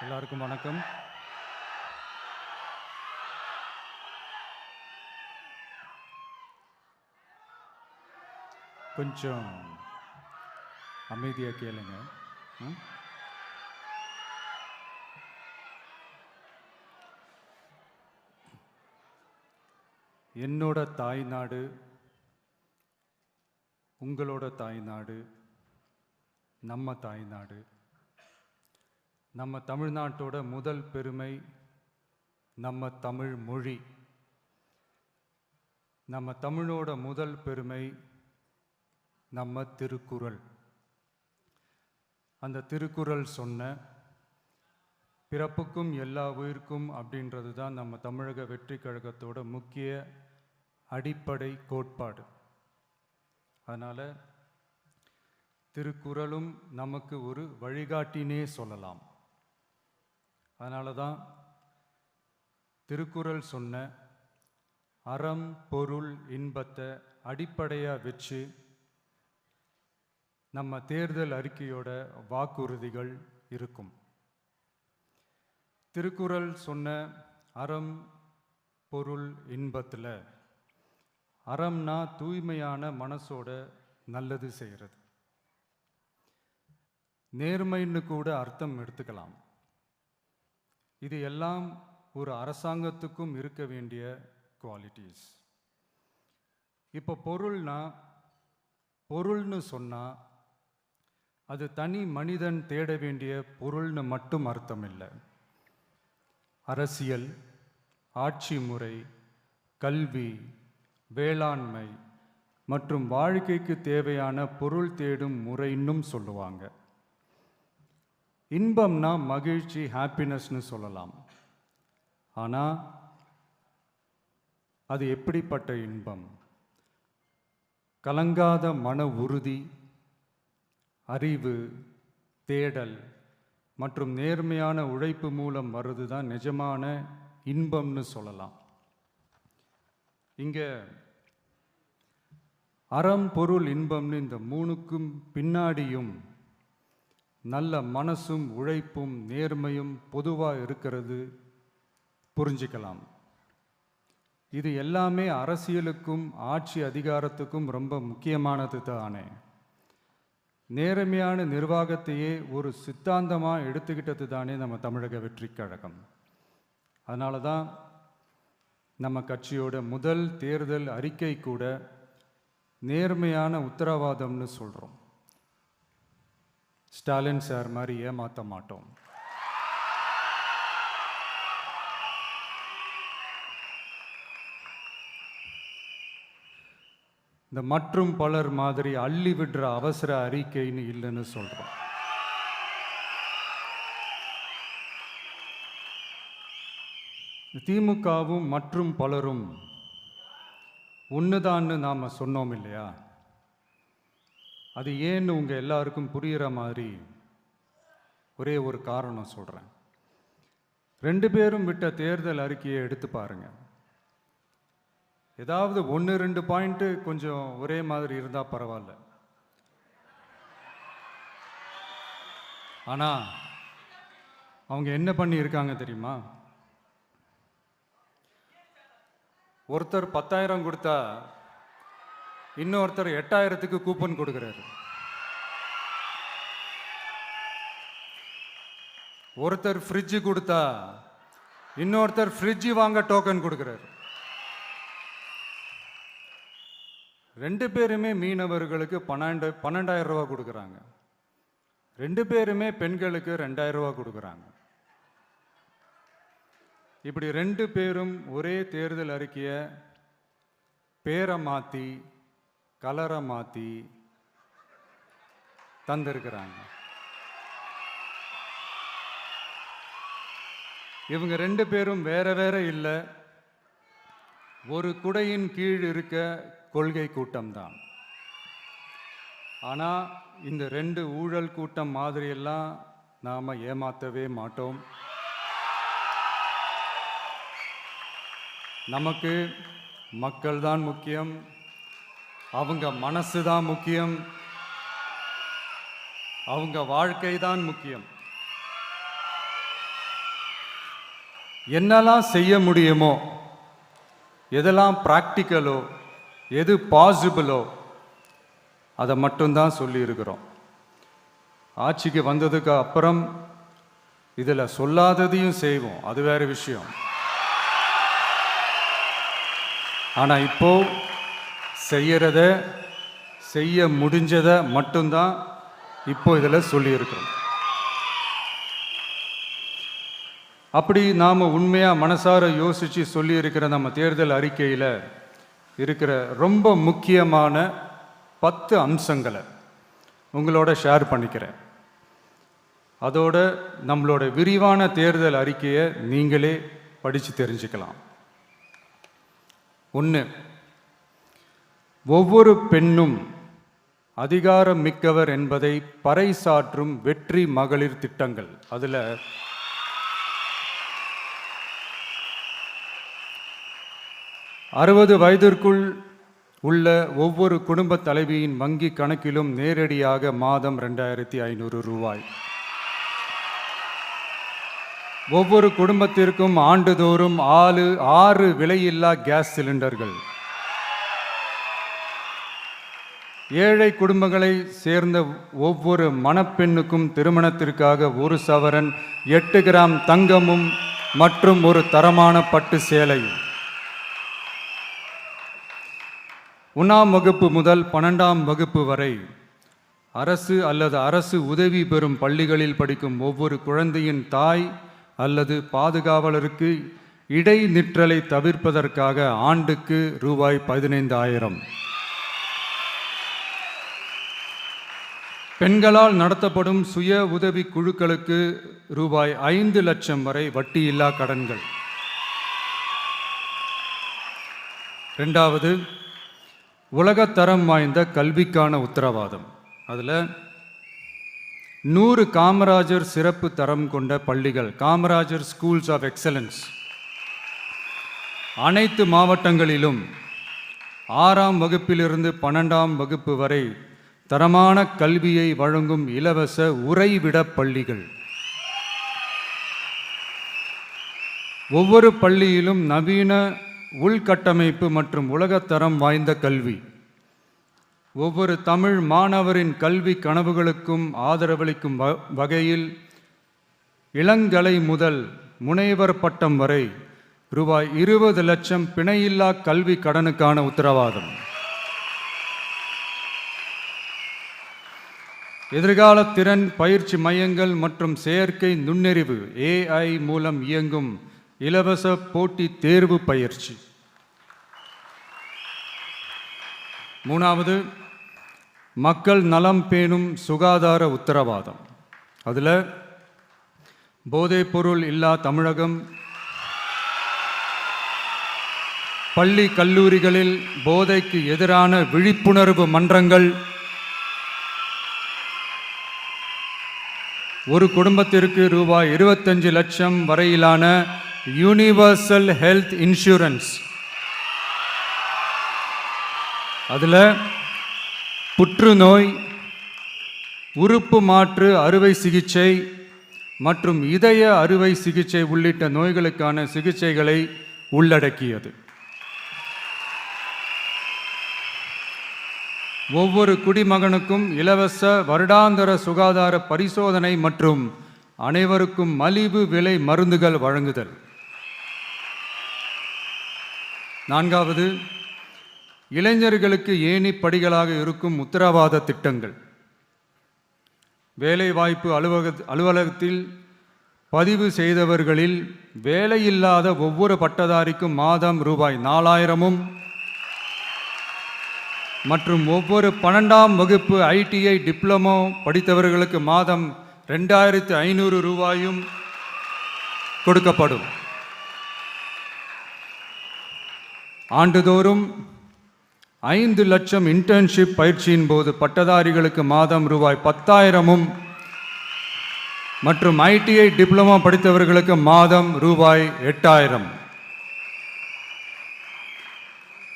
எல்லாருக்கும் வணக்கம். கொஞ்சம் அமைதியாக கேளுங்க. என்னோட தாய்நாடு, உங்களோட தாய்நாடு, நம்ம தாய்நாடு, நம்ம தமிழ்நாட்டோட முதல் பெருமை நம்ம தமிழ் மொழி. நம்ம தமிழோட முதல் பெருமை நம்ம திருக்குறள். அந்த திருக்குறள் சொன்ன பிறப்புக்கும் எல்லா உயிர்க்கும் அப்படின்றது தான் நம்ம தமிழக வெற்றி கழகத்தோட முக்கிய அடிப்படை கோட்பாடு. அதனால் திருக்குறளும் நமக்கு ஒரு வழிகாட்டினே சொல்லலாம். அதனால தான் திருக்குறள் சொன்ன அறம் பொருள் இன்பத்தை அடிப்படையாக வச்சு நம்ம தேர்தல் அறிக்கையோட வாக்குறுதிகள் இருக்கும். திருக்குறள் சொன்ன அறம் பொருள் இன்பத்தில் அறம்னா தூய்மையான மனசோட நல்லது செய்கிறது. நேர்மைன்னு கூட அர்த்தம் எடுத்துக்கலாம். இது எல்லாம் ஒரு அரசாங்கத்துக்கும் இருக்க வேண்டிய குவாலிட்டிஸ். இப்போ பொருள்னு சொன்னால் அது தனி மனிதன் தேட வேண்டிய பொருள்னு மட்டும் அர்த்தம் இல்லை. அரசியல், ஆட்சி முறை, கல்வி, வேளாண்மை மற்றும் வாழ்க்கைக்கு தேவையான பொருள் தேடும் முறைன்னும் சொல்லுவாங்க. இன்பம்னா மகிழ்ச்சி, ஹாப்பினஸ்னு சொல்லலாம். ஆனால் அது எப்படிப்பட்ட இன்பம்? கலங்காத மன உறுதி, அறிவு, தேடல் மற்றும் நேர்மையான உழைப்பு மூலம் வர்றது தான் நிஜமான இன்பம்னு சொல்லலாம். இங்கே அறம் பொருள் இன்பம்னு இந்த மூணுக்கும் பின்னாடியும் நல்ல மனசும் உழைப்பும் நேர்மையும் பொதுவாக இருக்கிறது புரிஞ்சிக்கலாம். இது எல்லாமே அரசியலுக்கும் ஆட்சி அதிகாரத்துக்கும் ரொம்ப முக்கியமானது தானே. நேர்மையான நிர்வாகத்தையே ஒரு சித்தாந்தமாக எடுத்துக்கிட்டது தானே நம்ம தமிழக வெற்றி கழகம். அதனால தான் நம்ம கட்சியோட முதல் தேர்தல் அறிக்கை கூட நேர்மையான உத்தரவாதம்னு சொல்கிறோம். ஸ்டாலின் சார் மாதிரி ஏமாற்ற மாட்டோம். இந்த மற்றும் பலர் மாதிரி அள்ளி விடுற அவசர அறிக்கைன்னு இல்லைன்னு சொல்கிறோம். திமுகவும் மற்றும் பலரும் ஒன்றுதான்னு நாம் சொன்னோம் இல்லையா? அது ஏன்னு உங்கள் எல்லாருக்கும் புரிகிற மாதிரி ஒரே ஒரு காரணம் சொல்கிறேன். 2 பேரும் விட்ட தேர்தல் அறிக்கையை எடுத்து பாருங்கள். ஏதாவது 1-2 பாயிண்ட்டு கொஞ்சம் ஒரே மாதிரி இருந்தால் பரவாயில்ல. ஆனால் அவங்க என்ன பண்ணியிருக்காங்க தெரியுமா? ஒருத்தர் 10,000 கொடுத்தா இன்னொருத்தர் 8,000க்கு கூப்பன் கொடுக்குறாரு. ஒருத்தர் ஃப்ரிட்ஜு கொடுத்தா இன்னொருத்தர் ஃப்ரிட்ஜு வாங்க டோக்கன் கொடுக்குறாரு. 2 பேருமே மீனவர்களுக்கு 12,000 ரூபா கொடுக்குறாங்க. 2 பேருமே பெண்களுக்கு 2,000 ரூபா கொடுக்குறாங்க. இப்படி 2 பேரும் ஒரே தேர்தல் அறிக்கையை பேரை மாற்றி கலரை மாற்றி தந்திருக்கிறாங்க. இவங்க 2 பேரும் வேற வேற இல்லை, ஒரு குடையின் கீழ் இருக்க கொள்கை கூட்டம்தான். ஆனால் இந்த 2 ஊழல் கூட்டம் மாதிரியெல்லாம் நாம் ஏமாற்றவே மாட்டோம். நமக்கு மக்கள் தான் முக்கியம், அவங்க மனசு தான் முக்கியம், அவங்க வாழ்க்கை தான் முக்கியம். என்னெல்லாம் செய்ய முடியுமோ, எதெல்லாம் ப்ராக்டிக்கலோ, எது பாசிபிளோ அதை மட்டும்தான் சொல்லியிருக்கிறோம். ஆட்சிக்கு வந்ததுக்கு அப்புறம் இதில் சொல்லாததையும் செய்வோம், அது வேறு விஷயம். ஆனால் இப்போ செய்யறத, செய்ய முடிஞ்சதை மட்டும்தான் இப்போ இதில் சொல்லியிருக்கிறோம். அப்படி நாம் உண்மையாக மனசார யோசித்து சொல்லியிருக்கிற நம்ம தேர்தல் அறிக்கையில் இருக்கிற ரொம்ப முக்கியமான 10 அம்சங்களை உங்களோட ஷேர் பண்ணிக்கிறேன். அதோட நம்மளோட விரிவான தேர்தல் அறிக்கையை நீங்களே படித்து தெரிஞ்சுக்கலாம். 1, ஒவ்வொரு பெண்ணும் அதிகாரம் மிக்கவர் என்பதை பறைசாற்றும் வெற்றி மகளிர் திட்டங்கள். அதில் 60 வயதிற்குள் உள்ள ஒவ்வொரு குடும்ப தலைவியின் வங்கி கணக்கிலும் நேரடியாக மாதம் 2500 ரூபாய். ஒவ்வொரு குடும்பத்திற்கும் ஆண்டுதோறும் 6 விலையில்லா கேஸ் சிலிண்டர்கள். ஏழை குடும்பங்களை சேர்ந்த ஒவ்வொரு மணப்பெண்ணுக்கும் திருமணத்திற்காக 1 சவரன் 8 கிராம் தங்கமும் மற்றும் ஒரு தரமான பட்டு சேலையும். 1ஆம் வகுப்பு முதல் 12ஆம் வகுப்பு வரை அரசு அல்லது அரசு உதவி பெறும் பள்ளிகளில் படிக்கும் ஒவ்வொரு குழந்தையின் தாய் அல்லது பாதுகாவலருக்கு இடைநிற்றலை தவிர்ப்பதற்காக ஆண்டுக்கு ரூபாய் 15,000. பெண்களால் நடத்தப்படும் சுய உதவி குழுக்களுக்கு ரூபாய் 5 லட்சம் வரை வட்டியில்லா கடன்கள். 2வது, உலகத்தரம் வாய்ந்த கல்விக்கான உத்தரவாதம். அதில் 100 காமராஜர் சிறப்பு தரம் கொண்ட பள்ளிகள், காமராஜர் ஸ்கூல்ஸ் ஆஃப் எக்ஸலன்ஸ், அனைத்து மாவட்டங்களிலும் 6ஆம் வகுப்பிலிருந்து 12ஆம் வகுப்பு வரை தரமான கல்வியை வழங்கும் இலவச உறைவிட பள்ளிகள். ஒவ்வொரு பள்ளியிலும் நவீன உள்கட்டமைப்பு மற்றும் உலகத்தரம் வாய்ந்த கல்வி. ஒவ்வொரு தமிழ் மாணவரின் கல்வி கனவுகளுக்கும் ஆதரவளிக்கும் வகையில் இளங்கலை முதல் முனைவர் பட்டம் வரை ரூபாய் 20 லட்சம் பிணையில்லா கல்வி கடனுக்கான உத்தரவாதம். எதிர்கால திறன் பயிற்சி மையங்கள் மற்றும் செயற்கை நுண்ணறிவு AI மூலம் இயங்கும் இலவச போட்டி தேர்வு பயிற்சி. 3வது, மக்கள் நலம் பேணும் சுகாதார உத்தரவாதம். அதில் போதைப்பொருள் இல்லா தமிழகம், பள்ளி கல்லூரிகளில் போதைக்கு எதிரான விழிப்புணர்வு மன்றங்கள், ஒரு குடும்பத்திற்கு ரூபாய் 25 லட்சம் வரையிலான யூனிவர்சல் ஹெல்த் இன்சூரன்ஸ். அதில் புற்றுநோய், உறுப்பு மாற்று அறுவை சிகிச்சை மற்றும் இதய அறுவை சிகிச்சை உள்ளிட்ட நோய்களுக்கான சிகிச்சைகளை உள்ளடக்கியது. ஒவ்வொரு குடிமகனுக்கும் இலவச வருடாந்திர சுகாதார பரிசோதனை மற்றும் அனைவருக்கும் மலிவு விலை மருந்துகள் வழங்குதல். 4வது, இளைஞர்களுக்கு ஏணி படிகளாக இருக்கும் உத்தரவாத திட்டங்கள். வேலைவாய்ப்பு அலுவலகத்தில் பதிவு செய்தவர்களில் வேலையில்லாத ஒவ்வொரு பட்டதாரிக்கும் மாதம் ரூபாய் 4,000 மற்றும் ஒவ்வொரு 12ஆம் வகுப்பு ITI டிப்ளமோ படித்தவர்களுக்கு மாதம் 2,500 ரூபாயும் கொடுக்கப்படும். ஆண்டுதோறும் 5 லட்சம் இன்டர்ன்ஷிப் பயிற்சியின் போது பட்டதாரிகளுக்கு மாதம் ரூபாய் 10,000 மற்றும் ITI டிப்ளமோ படித்தவர்களுக்கு மாதம் ரூபாய் 8,000.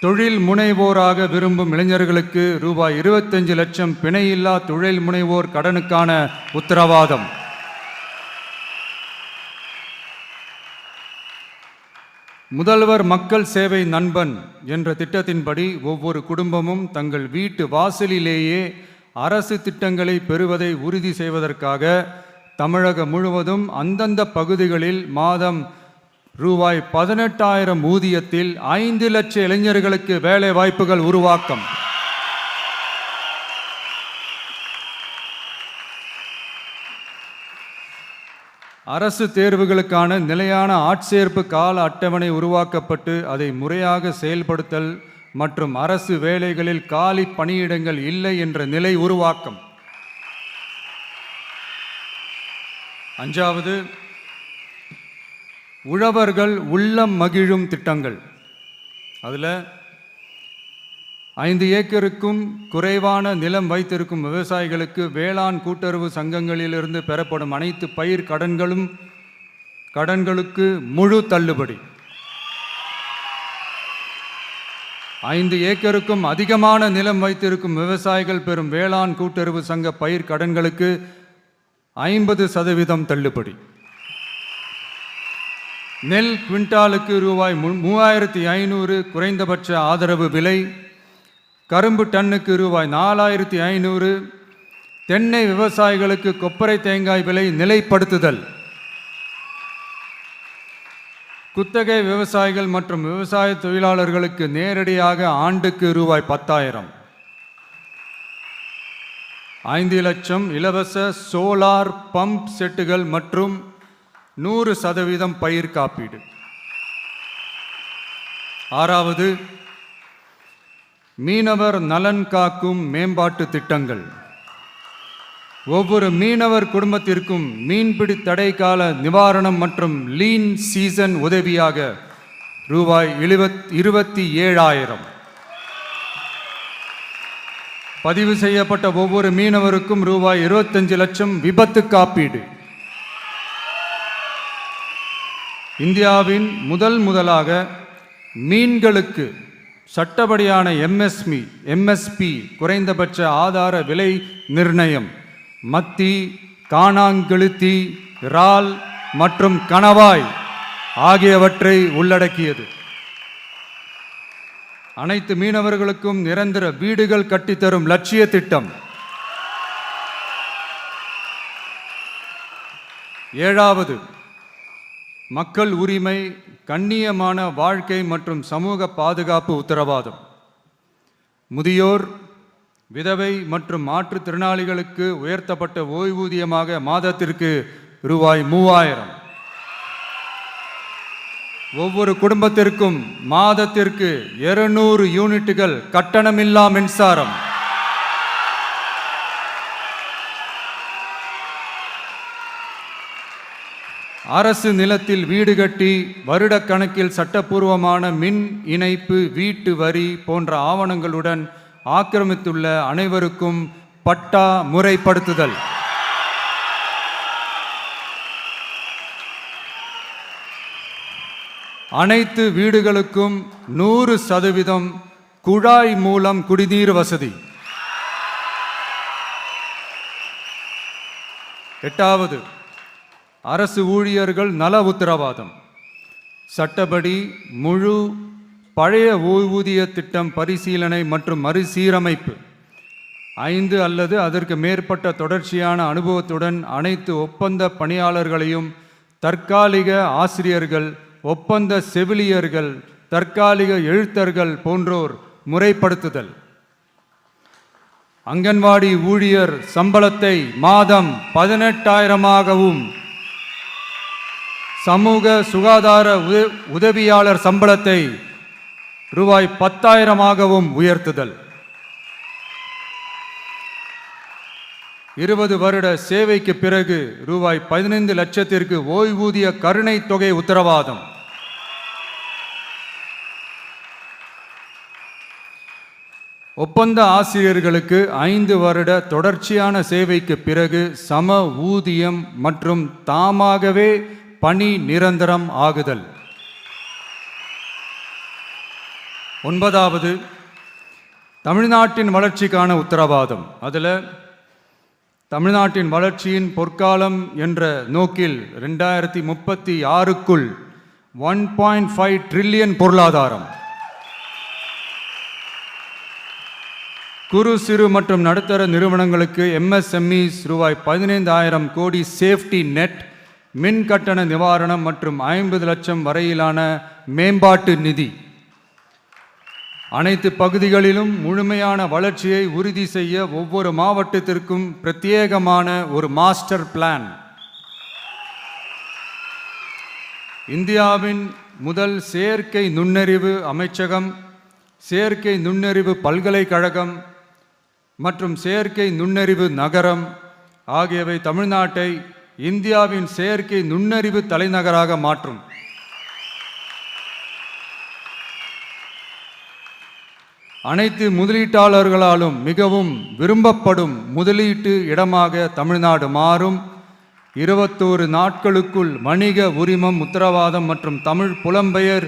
தொழில் முனைவோராக விரும்பும் இளைஞர்களுக்கு ரூபாய் 25 லட்சம் பிணையில்லா தொழில் முனைவோர் கடனுக்கான உத்தரவாதம். முதல்வர் மக்கள் சேவை நண்பன் என்ற திட்டத்தின்படி ஒவ்வொரு குடும்பமும் தங்கள் வீட்டு வாசலிலேயே அரசு திட்டங்களை பெறுவதை உறுதி செய்வதற்காக தமிழகம் முழுவதும் அந்தந்த பகுதிகளில் மாதம் ரூபாய் 18,000 ஊதியத்தில் 5 லட்சம் இளைஞர்களுக்கு வேலை வாய்ப்புகள் உருவாக்கம். அரசு தேர்வுகளுக்கான நிலையான ஆட்சேர்ப்பு கால அட்டவணை உருவாக்கப்பட்டு அதை முறையாக செயல்படுத்தல் மற்றும் அரசு வேலைகளில் காலி பணியிடங்கள் இல்லை என்ற நிலை உருவாக்கம். 5வது, உழவர்கள் உள்ளம் மகிழும் திட்டங்கள். அதில் 5 ஏக்கருக்கும் குறைவான நிலம் வைத்திருக்கும் விவசாயிகளுக்கு வேளாண் கூட்டுறவு சங்கங்களிலிருந்து பெறப்படும் அனைத்து பயிர் கடன்களுக்கு முழு தள்ளுபடி. 5 ஏக்கருக்கும் அதிகமான நிலம் வைத்திருக்கும் விவசாயிகள் பெறும் வேளாண் கூட்டுறவு சங்க பயிர் கடன்களுக்கு 50% தள்ளுபடி. நெல் குவிண்டாலுக்கு ரூபாய் 3,500 குறைந்தபட்ச ஆதரவு விலை. கரும்பு டன்னுக்கு ரூபாய் 4,500. தென்னை விவசாயிகளுக்கு கொப்பரை தேங்காய் விலை நிலைப்படுத்துதல். குத்தகை விவசாயிகள் மற்றும் விவசாய தொழிலாளர்களுக்கு நேரடியாக ஆண்டுக்கு ரூபாய் 10,000. 5 லட்சம் இலவச சோலார் பம்ப் செட்டுகள் மற்றும் 100% பயிர் காப்பீடு. 6வது, மீனவர் நலன் காக்கும் மேம்பாட்டு திட்டங்கள். ஒவ்வொரு மீனவர் குடும்பத்திற்கும் மீன்பிடி தடை கால நிவாரணம் மற்றும் லீன் சீசன் உதவியாக ரூபாய் 27,000. பதிவு செய்யப்பட்ட ஒவ்வொரு மீனவருக்கும் ரூபாய் 25 லட்சம் விபத்து காப்பீடு. இந்தியாவின் முதலாக மீன்களுக்கு சட்டப்படியான எம்எஸ்பி குறைந்தபட்ச ஆதார விலை நிர்ணயம் மத்தி, காணாங்கெளுத்தி, இறால் மற்றும் கணவாய் ஆகியவற்றை உள்ளடக்கியது. அனைத்து மீனவர்களுக்கும் நிரந்தர வீடுகள் கட்டித்தரும் லட்சிய திட்டம். 7வது, மக்கள் உரிமை, கண்ணியமான வாழ்க்கை மற்றும் சமூக பாதுகாப்பு உத்தரவாதம். முதியோர், விதவை மற்றும் மாற்றுத்திறனாளிகளுக்கு உயர்த்தப்பட்ட ஓய்வூதியமாக மாதத்திற்கு ரூபாய் 3,000. ஒவ்வொரு குடும்பத்திற்கும் மாதத்திற்கு 200 யூனிட்டுகள் கட்டணமில்லா மின்சாரம். அரசு நிலத்தில் வீடு கட்டி வருடக்கணக்கில் சட்டப்பூர்வமான மின் இணைப்பு, வீட்டு வரி போன்ற ஆவணங்களுடன் ஆக்கிரமித்துள்ள அனைவருக்கும் பட்டா முறைப்படுத்துதல். அனைத்து வீடுகளுக்கும் 100% குழாய் மூலம் குடிநீர் வசதி. 8வது, அரசு ஊழியர்கள் நல உத்தரவாதம். சட்டப்படி முழு பழைய ஓய்வூதிய திட்டம் பரிசீலனை மற்றும் மறுசீரமைப்பு. 5 அல்லது அதற்கு மேற்பட்ட தொடர்ச்சியான அனுபவத்துடன் அனைத்து ஒப்பந்த பணியாளர்களையும் தற்காலிக ஆசிரியர்கள், ஒப்பந்த செவிலியர்கள், தற்காலிக எழுத்தர்கள் போன்றோர் முறைப்படுத்துதல். அங்கன்வாடி ஊழியர் சம்பளத்தை மாதம் 18,000ஆகவும், சமூக சுகாதார உதவியாளர் சம்பளத்தை ரூபாய் 10,000ஆகவும் உயர்த்துதல். 20 வருட சேவைக்கு பிறகு ரூபாய் 15 லட்சத்திற்கு ஓய்வூதிய கருணை தொகை உத்தரவாதம். ஒப்பந்த ஆசிரியர்களுக்கு 5 வருட தொடர்ச்சியான சேவைக்கு பிறகு சம ஊதியம் மற்றும் தாமாகவே பணி நிரந்தரம் ஆகுதல். 9வது, தமிழ்நாட்டின் வளர்ச்சிக்கான உத்தரவாதம். அதில் தமிழ்நாட்டின் வளர்ச்சியின் பொற்காலம் என்ற நோக்கில் 2036க்குள் 1.5 ட்ரில்லியன் பொருளாதாரம். குறு சிறு மற்றும் நடுத்தர நிறுவனங்களுக்கு MSMEs ரூபாய் 15,000 கோடி சேஃப்டி நெட், மின் கட்டண நிவாரணம் மற்றும் 50 லட்சம் வரையிலான மேம்பாட்டு நிதி. அனைத்து பகுதிகளிலும் முழுமையான வளர்ச்சியை உறுதி செய்ய ஒவ்வொரு மாவட்டத்திற்கும் பிரத்யேகமான ஒரு மாஸ்டர் பிளான். இந்தியாவின் முதல் செயற்கை நுண்ணறிவு அமைச்சகம், செயற்கை நுண்ணறிவு பல்கலைக்கழகம் மற்றும் செயற்கை நுண்ணறிவு நகரம் ஆகியவை தமிழ்நாட்டை இந்தியாவின் செயற்கை நுண்ணறிவு தலைநகராக மாற்றும். அனைத்து முதலீட்டாளர்களாலும் மிகவும் விரும்பப்படும் முதலீட்டு இடமாக தமிழ்நாடு மாறும். 21 நாட்களுக்குள் வணிக உரிமம் உத்தரவாதம் மற்றும் தமிழ் புலம்பெயர்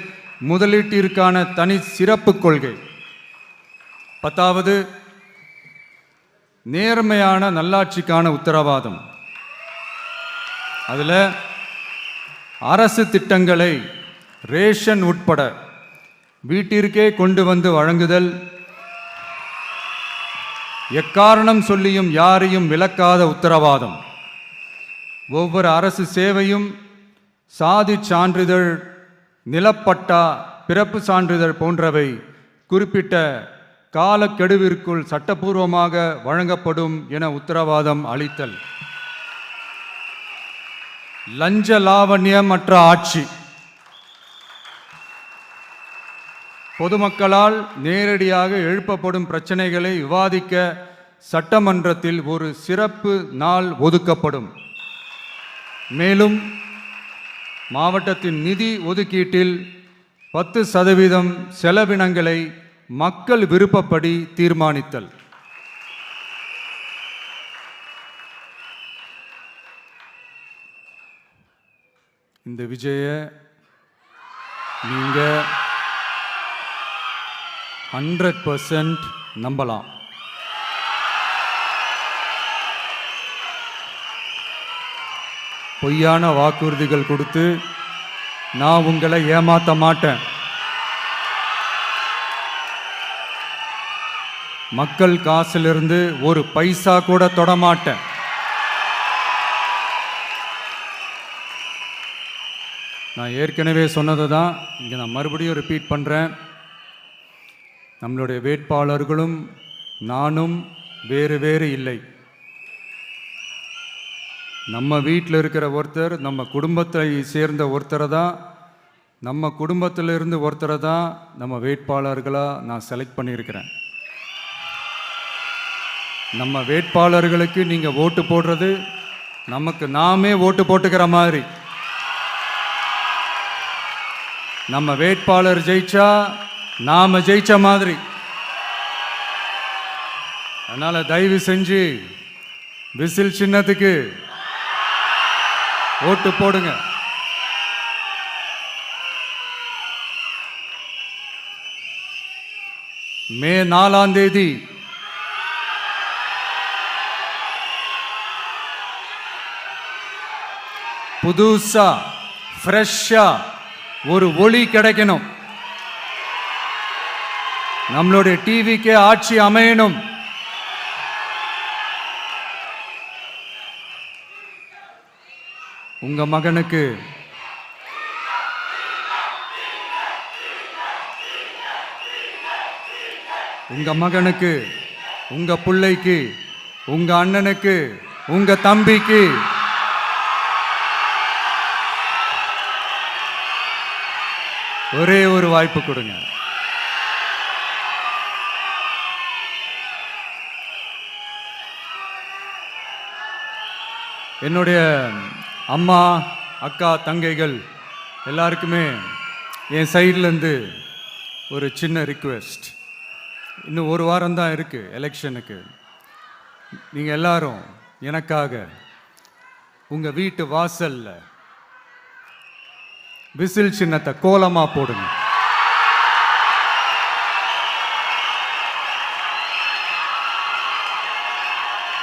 முதலீட்டிற்கான தனி சிறப்பு கொள்கை. 10வது, நேர்மையான நல்லாட்சிக்கான உத்தரவாதம். அதில் அரசு திட்டங்களை ரேஷன் உட்பட வீட்டிற்கே கொண்டு வந்து வழங்குதல், எக்காரணம் சொல்லியும் யாரையும் விலக்காத உத்தரவாதம். ஒவ்வொரு அரசு சேவையும் சாதி சான்றிதழ், நிலப்பட்டா, பிறப்பு சான்றிதழ் போன்றவை குறிப்பிட்ட காலக்கெடுவிற்குள் சட்டப்பூர்வமாக வழங்கப்படும் என உத்தரவாதம் அளித்தல். லஞ்ச லாவண்யமற்ற ஆட்சி. பொதுமக்களால் நேரடியாக எழுப்பப்படும் பிரச்சனைகளை விவாதிக்க சட்டமன்றத்தில் ஒரு சிறப்பு நாள் ஒதுக்கப்படும். மேலும் மாவட்டத்தின் நிதி ஒதுக்கீட்டில் 10% செலவினங்களை மக்கள் விருப்பப்படி தீர்மானித்தல். இந்த விஜய நீங்க 100% நம்பலாம். பொய்யான வாக்குறுதிகள் கொடுத்து நான் உங்களை ஏமாற்ற மாட்டேன். மக்கள் காசிலிருந்து ஒரு பைசா கூட தொடமாட்டேன். நான் ஏற்கனவே சொன்னதை தான் இங்கே நான் மறுபடியும் ரிப்பீட் பண்ணுறேன். நம்மளுடைய வேட்பாளர்களும் நானும் வேறு வேறு இல்லை. நம்ம வீட்டில் இருக்கிற ஒருத்தர், நம்ம குடும்பத்தை சேர்ந்த ஒருத்தரை தான், நம்ம குடும்பத்திலிருந்து ஒருத்தரை தான் நம்ம வேட்பாளர்களாக நான் செலக்ட் பண்ணியிருக்கிறேன். நம்ம வேட்பாளர்களுக்கு நீங்கள் ஓட்டு போடுறது நமக்கு நாமே ஓட்டு போட்டுக்கிற மாதிரி. நம்ம வேட்பாளர் ஜெயிச்சா நாம ஜெயிச்ச மாதிரி. அதனால தயவு செஞ்சு விசில் சின்னத்துக்கு ஓட்டு போடுங்க. மே 4ஆம் தேதி புதுசா ஃப்ரெஷ்ஷா ஒரு ஒளி கிடைக்கணும். நம்மளுடைய டிவிக்கே ஆட்சி அமையணும். உங்க மகனுக்கு உங்க பிள்ளைக்கு, உங்க அண்ணனுக்கு, உங்க தம்பிக்கு ஒரே ஒரு வாய்ப்பு கொடுங்க. என்னுடைய அம்மா, அக்கா, தங்கைகள் எல்லாருக்குமே என் சைட்லேருந்து ஒரு சின்ன ரிக்வெஸ்ட். இன்னும் ஒரு வாரம் தான் இருக்குது எலெக்ஷனுக்கு. நீங்கள் எல்லாரும் எனக்காக உங்கள் வீட்டு வாசலில் விசில் சின்னத்தை கோலமாக போடுங்க.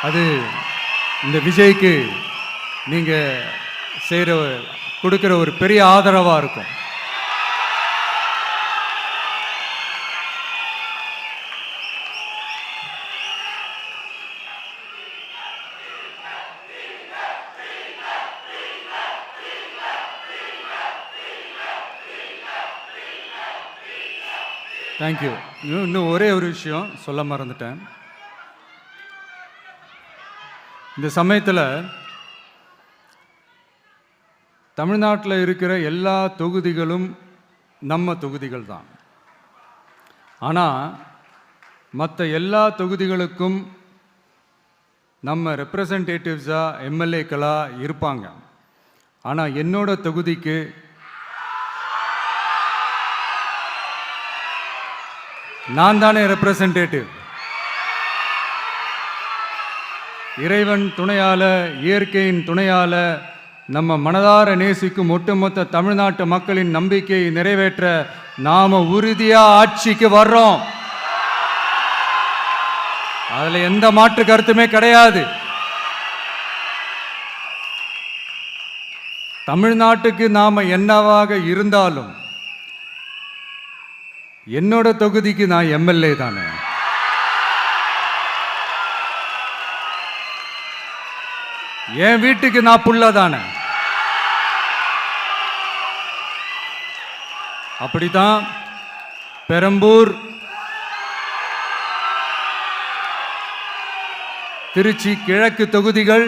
அது இந்த விஜய்க்கு நீங்கள் கொடுக்குற ஒரு பெரிய ஆதரவாக இருக்கும். தேங்க்யூ. இன்னும் ஒரே ஒரு விஷயம் சொல்ல மறந்துட்டேன். இந்த சமயத்தில் தமிழ்நாட்டில் இருக்கிற எல்லா தொகுதிகளும் நம்ம தொகுதிகள் தான். ஆனால் மற்ற எல்லா தொகுதிகளுக்கும் நம்ம ரெப்ரசன்டேட்டிவ்ஸாக எம்எல்ஏக்களாக இருப்பாங்க. ஆனால் என்னோட தொகுதிக்கு நான் தானே ரெப்ரசன்டேட்டிவ். இறைவன் துணையால், இயற்கையின் துணையால் நம்ம மனதார நேசிக்கும் ஒட்டுமொத்த தமிழ்நாட்டு மக்களின் நம்பிக்கையை நிறைவேற்ற நாம உறுதியா ஆட்சிக்கு வர்றோம். அதுல எந்த மாற்று கருத்துமே கிடையாது. தமிழ்நாட்டுக்கு நாம என்னவாக இருந்தாலும் என்னோட தொகுதிக்கு நான் எம்எல்ஏ தானே. என் வீட்டுக்கு நான் புள்ள தானே. அப்படித்தான் பெரம்பூர், திருச்சி கிழக்கு தொகுதிகள்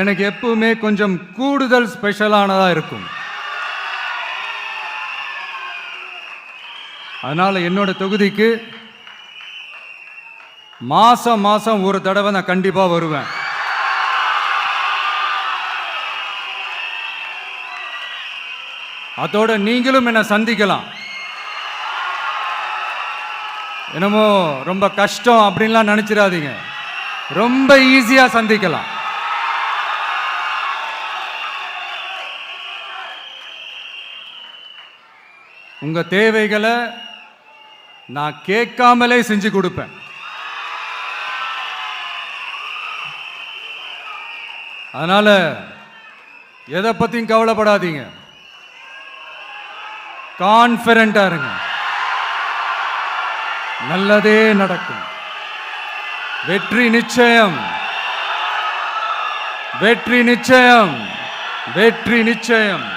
எனக்கு எப்பவுமே கொஞ்சம் கூடுதல் ஸ்பெஷலானதா இருக்கும். அதனால என்னோட தொகுதிக்கு மாசம் மாசம் ஒரு தடவை நான் கண்டிப்பா வருவேன். அதோட நீங்களும் என்ன சந்திக்கலாம். என்னமோ ரொம்ப கஷ்டம் அப்படின்லாம் நினைச்சிடாதீங்க, ரொம்ப ஈஸியா சந்திக்கலாம். உங்க தேவைகளை நான் கேட்காமலே செஞ்சு கொடுப்பேன். அதனால எதை பத்தியும் கவலைப்படாதீங்க, கான்ஃபிடென்ட்டா இருங்க, நல்லதே நடக்கும். வெற்றி நிச்சயம், வெற்றி நிச்சயம், வெற்றி நிச்சயம்.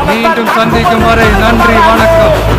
மீண்டும் சந்திக்கும் வரை நன்றி, வணக்கம்.